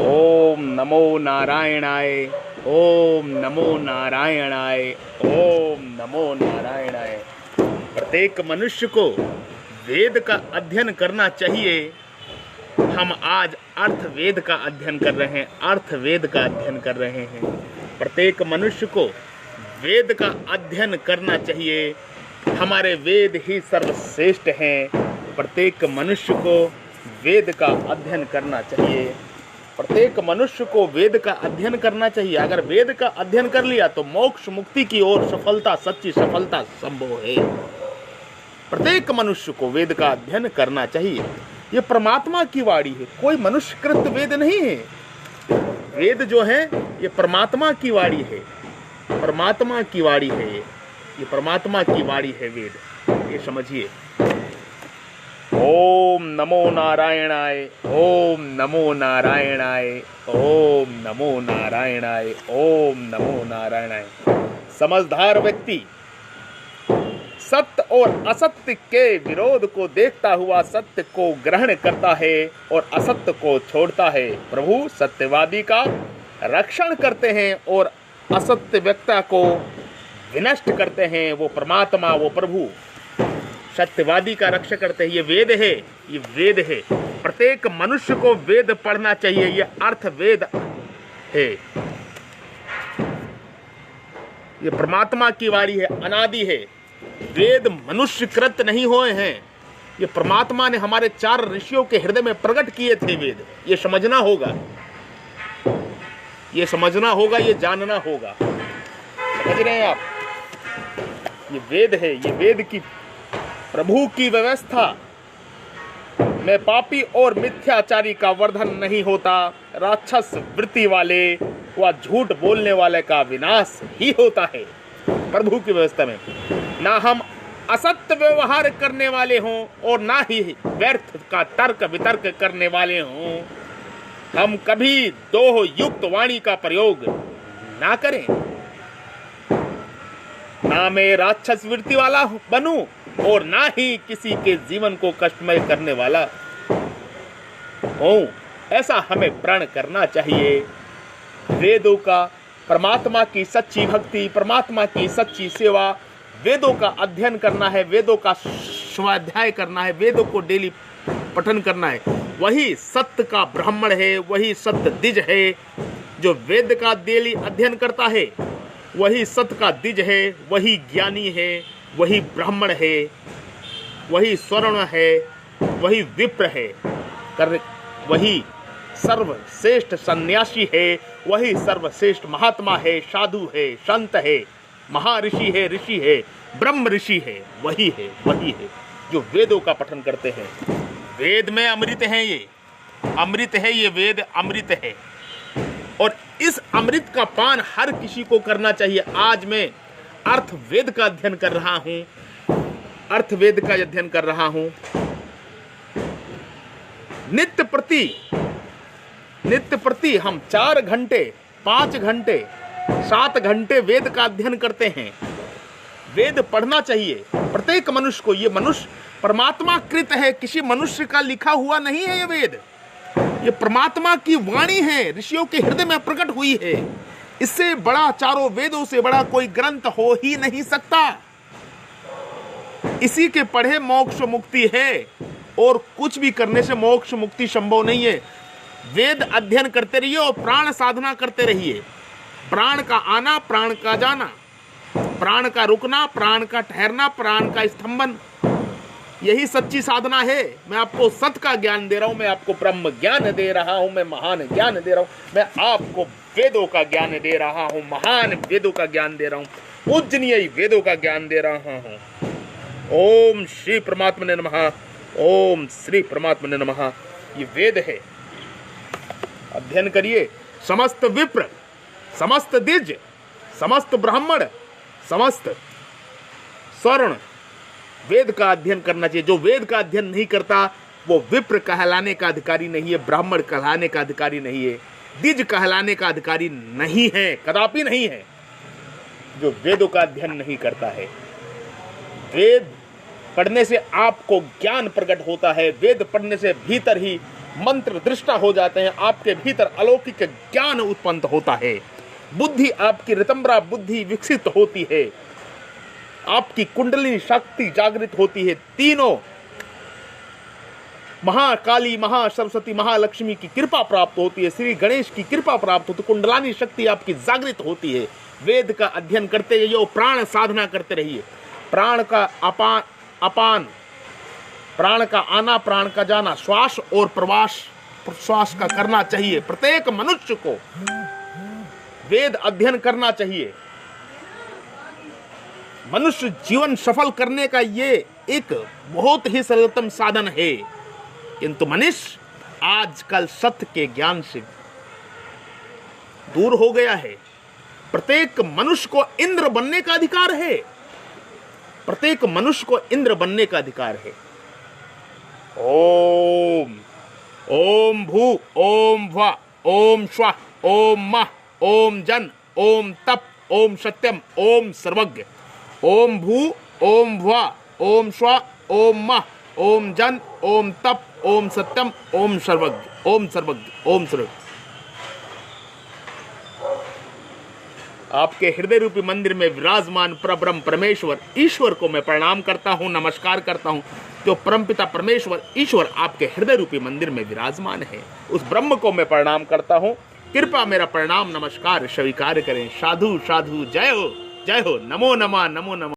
ओम नमो नारायणाय। ओम नमो नारायणाय। ओम नमो नारायणाय। प्रत्येक मनुष्य को वेद का अध्ययन करना चाहिए। हम आज अर्थवेद का अध्ययन कर रहे हैं। अर्थवेद का अध्ययन कर रहे हैं। प्रत्येक मनुष्य को वेद का अध्ययन करना चाहिए। हमारे वेद ही सर्वश्रेष्ठ हैं। प्रत्येक मनुष्य को वेद का अध्ययन करना चाहिए। प्रत्येक मनुष्य को वेद का अध्ययन करना चाहिए। अगर वेद का अध्ययन कर लिया तो मोक्ष मुक्ति की ओर सफलता, सच्ची सफलता संभव है। प्रत्येक मनुष्य को वेद का अध्ययन करना चाहिए। ये परमात्मा की वाणी है, कोई मनुष्यकृत वेद नहीं है। वेद जो है ये परमात्मा की वाणी है। परमात्मा की वाणी है। ये परमात्मा की वाणी है वेद, ये समझिए। ओम नमो नारायणाय। ओम नमो नारायणाय। ओम नमो नारायणाय। ओम नमो नारायणाय। समझदार व्यक्ति सत्य और असत्य के विरोध को देखता हुआ सत्य को ग्रहण करता है और असत्य को छोड़ता है। प्रभु सत्यवादी का रक्षण करते हैं और असत्य व्यक्ति को विनष्ट करते हैं। वो परमात्मा, वो प्रभु सत्यवादी का रक्षा करते हैं। ये वेद है, ये वेद है। प्रत्येक मनुष्य को वेद पढ़ना चाहिए। ये अर्थवेद है। ये परमात्मा की वाणी है, अनादि है। वेद मनुष्यकृत नहीं हुए हैं। ये परमात्मा ने हमारे 4 ऋषियों के हृदय में प्रकट किए थे वेद। ये समझना होगा, ये समझना होगा, ये जानना होगा। समझ रहे हैं आप? ये वेद है, ये वेद की प्रभु की व्यवस्था में पापी और मिथ्याचारी का वर्धन नहीं होता। राक्षस वृत्ति वाले व झूठ बोलने वाले का विनाश ही होता है। प्रभु की व्यवस्था में ना हम असत्य व्यवहार करने वाले हों और ना ही व्यर्थ का तर्क वितर्क करने वाले हों। हम कभी दोह युक्त वाणी का प्रयोग ना करें। ना मैं राक्षस वृत्ति वाला बनूं और ना ही किसी के जीवन को कष्टमय करने वाला हूं। ऐसा हमें प्रण करना चाहिए। वेदों का, परमात्मा की सच्ची भक्ति, परमात्मा की सच्ची सेवा, वेदों का अध्ययन करना है, वेदों का स्वाध्याय करना है, वेदों को डेली पठन करना है। वही सत्य का ब्राह्मण है, वही सत्य द्विज है। जो वेद का डेली अध्ययन करता है वही सत्य का द्विज है, वही ज्ञानी है, वही ब्राह्मण है, वही स्वर्ण है, वही विप्र है, वही सर्वश्रेष्ठ सन्यासी है, वही सर्वश्रेष्ठ महात्मा है, साधु है, संत है, महर्षि है, ऋषि है, ब्रह्म ऋषि है। वही है, वही है जो वेदों का पठन करते हैं। वेद में अमृत है, ये अमृत है, ये वेद अमृत है और इस अमृत का पान हर किसी को करना चाहिए। आज मैं अर्थवेद का अध्ययन कर रहा हूं, अर्थवेद का अध्ययन कर रहा हूं। नित्य प्रति हम 4 घंटे, 5 घंटे, 7 घंटे वेद का अध्ययन करते हैं। वेद पढ़ना चाहिए प्रत्येक मनुष्य को। ये मनुष्य परमात्मा कृत है, किसी मनुष्य का लिखा हुआ नहीं है। ये वेद ये परमात्मा की वाणी है, ऋषियों के हृदय में प्रकट हुई है। इससे बड़ा, चारों वेदों से बड़ा कोई ग्रंथ हो ही नहीं सकता। इसी के पढ़े मोक्ष मुक्ति है और कुछ भी करने से मोक्ष मुक्ति संभव नहीं है। वेद अध्ययन करते रहिए और प्राण साधना करते रहिए। प्राण का आना, प्राण का जाना, प्राण का रुकना, प्राण का ठहरना, प्राण का स्तंभन, यही सच्ची साधना है। मैं आपको सत्य का ज्ञान दे रहा हूं, मैं आपको ब्रह्म ज्ञान दे रहा हूं, मैं महान ज्ञान दे रहा हूं, मैं आपको वेदों का ज्ञान दे रहा हूं, महान वेदों का ज्ञान दे रहा हूं, पूजनीय वेदों का ज्ञान दे रहा हूं। ओम श्री परमात्मने नमः। ओम श्री परमात्मने नमः। ये वेद है, अध्ययन करिए। समस्त विप्र, समस्त द्विज, समस्त ब्राह्मण, समस्त स्वर्ण वेद का अध्ययन करना चाहिए। जो वेद का अध्ययन नहीं करता वो विप्र कहलाने का अधिकारी नहीं है, ब्राह्मण कहलाने का अधिकारी नहीं है, द्विज कहलाने का अधिकारी नहीं है, कदापि नहीं है। जो वेदों का अध्ययन नहीं करता है। वेद पढ़ने से आपको ज्ञान प्रकट होता है। वेद पढ़ने से भीतर ही मंत्र दृष्टा हो जाते हैं, आपके भीतर अलौकिक ज्ञान उत्पन्न होता है, बुद्धि आपकी रितंबरा बुद्धि विकसित होती है, आपकी कुंडलिनी शक्ति जागृत होती है, तीनों महाकाली, महासरस्वती, महालक्ष्मी की कृपा प्राप्त होती है, श्री गणेश की कृपा प्राप्त होती है, कुंडलानी शक्ति आपकी जागृत होती है। वेद का अध्ययन करते रहिए, प्राण साधना करते रहिए। प्राण का अपान, प्राण का आना, प्राण का जाना, श्वास और प्रश्वास का करना चाहिए। प्रत्येक मनुष्य को वेद अध्ययन करना चाहिए। मनुष्य जीवन सफल करने का ये एक बहुत ही सरलतम साधन है, किंतु मनुष्य आजकल सत्य के ज्ञान से दूर हो गया है। प्रत्येक मनुष्य को इंद्र बनने का अधिकार है, प्रत्येक मनुष्य को इंद्र बनने का अधिकार है। ओम ओम भू ओम भ ओम स्व ओम मह ओम जन ओम तप ओम सत्यम ओम सर्वज्ञ। ओम भू ओम भ ओम स्व ओम मह ओम जन ओम तप ओम सत्यम ओम सर्वज्ञ ओम सर्वज्ञ ओम सर्वज्ञ। आपके हृदय रूपी मंदिर में विराजमान परब्रह्म परमेश्वर ईश्वर को मैं प्रणाम करता हूं, नमस्कार करता हूं। जो परमपिता परमेश्वर ईश्वर आपके हृदय रूपी मंदिर में विराजमान है, उस ब्रह्म को मैं प्रणाम करता हूं। कृपा मेरा प्रणाम नमस्कार स्वीकार करें। साधु साधु, जय हो, नमो नमः, नमो नमः।